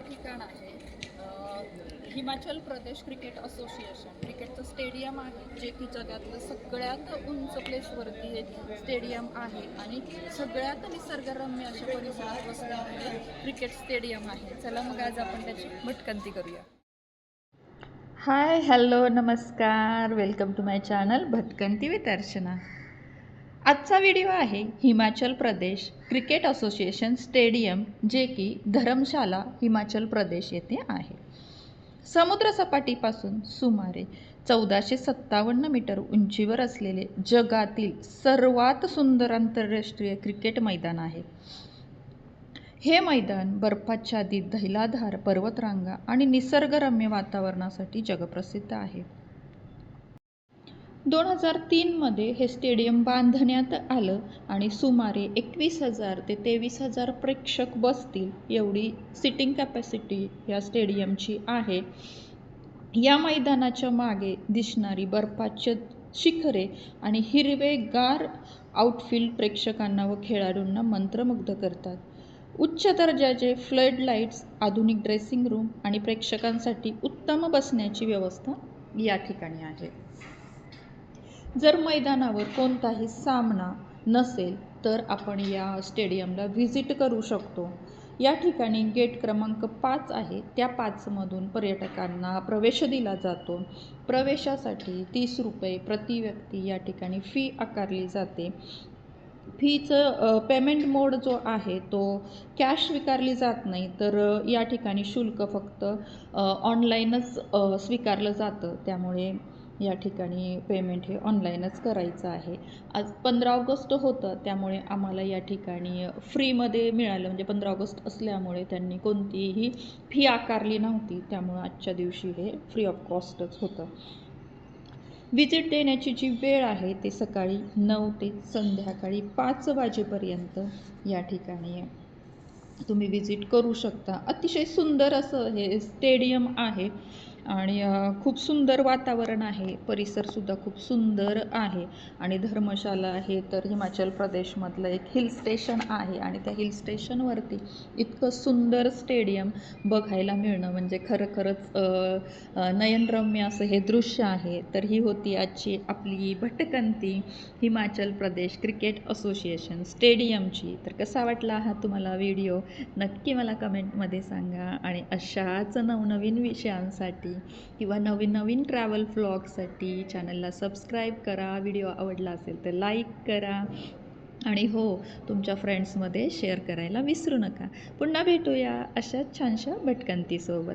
ठिकाण आहे Himachal Pradesh cricket association क्रिकेटचं स्टेडियम आहे, जे की जगातलं सगळ्यात उंच प्लेसवरती हे स्टेडियम आहे आणि सगळ्यात निसर्गरम्य अशा परिसरात वसलेलं हे क्रिकेट स्टेडियम आहे. चला मग आज आपण त्याची भटकंती करूया. हाय, हॅलो, नमस्कार, वेलकम टू माय चॅनल भटकंती विथ अर्चना. आजचा व्हिडिओ आहे Himachal Pradesh cricket association stadium, जे की धर्मशाला हिमाचल प्रदेश येथे आहे. समुद्रसपाटीपासून सुमारे 1457 मीटर उंचीवर असलेले जगातील सर्वात सुंदर आंतरराष्ट्रीय क्रिकेट मैदान आहे. हे मैदान बर्फाच्छादित धैलाधार पर्वतरांगा आणि निसर्गरम्य वातावरणासाठी जगप्रसिद्ध आहे. 2003 मध्ये हे स्टेडियम बांधण्यात आलं आणि सुमारे 21,000 ते 23,000 प्रेक्षक बसतील एवढी सिटिंग कॅपॅसिटी या स्टेडियमची आहे. या मैदानाच्या मागे दिसणारी बर्फाच्छादित शिखरे आणि हिरवेगार आउटफील्ड प्रेक्षकांना व खेळाडूंना मंत्रमुग्ध करतात. उच्च दर्जाचे फ्लड लाईट्स, आधुनिक ड्रेसिंग रूम आणि प्रेक्षकांसाठी उत्तम बसण्याची व्यवस्था या ठिकाणी आहे. जर मैदानावर कोणताही सामना नसेल तर आपण या स्टेडियमला व्हिजिट करू शकतो. या ठिकाणी गेट क्रमांक 5 आहे, त्या 5 मधून पर्यटकांना प्रवेश दिला जातो. प्रवेशासाठी 30 रुपये प्रति व्यक्ती या ठिकाणी फी आकारली जाते. फीचं पेमेंट मोड जो आहे तो कॅश स्वीकारली जात नाही, तर या ठिकाणी शुल्क फक्त ऑनलाईनच स्वीकारलं जातं. त्यामुळे या ठिकाणी पेमेंट हे ऑनलाईनच करायचं आहे. आज 15 ऑगस्ट होतं, त्यामुळे आम्हाला या ठिकाणी फ्रीमध्ये मिळालं. म्हणजे 15 ऑगस्ट असल्यामुळे त्यांनी कोणतीही फी आकारली नव्हती, त्यामुळे आजच्या दिवशी हे फ्री ऑफ कॉस्टच होतं. विजिट देण्याची जी वेळ आहे ते सकाळी 9 ते संध्याकाळी 5 वाजेपर्यंत या ठिकाणी तुम्ही विजिट करू शकता. अतिशय सुंदर असं हे स्टेडियम आहे आणि खूप सुंदर वातावरण आहे. परिसरसुद्धा खूप सुंदर आहे आणि धर्मशाला हे तर हिमाचल प्रदेशमधलं एक हिल स्टेशन आहे आणि त्या हिल स्टेशनवरती इतकं सुंदर स्टेडियम बघायला मिळणं म्हणजे खरंच नयनरम्य असं हे दृश्य आहे. तर ही होती आजची आपली भटकंती हिमाचल प्रदेश क्रिकेट असोसिएशन स्टेडियमची. तर कसा वाटला हा तुम्हाला व्हिडिओ नक्की मला कमेंटमध्ये सांगा आणि अशाच नवनवीन विषयांसाठी किंवा नवीन ट्रॅव्हल व्लॉगसाठी चॅनलला सबस्क्राईब करा. व्हिडिओ आवडला असेल तर लाईक करा आणि हो, तुमच्या फ्रेंड्समध्ये शेअर करायला विसरू नका. पुन्हा भेटूया अशाच छानशा भटकंतीसोबत.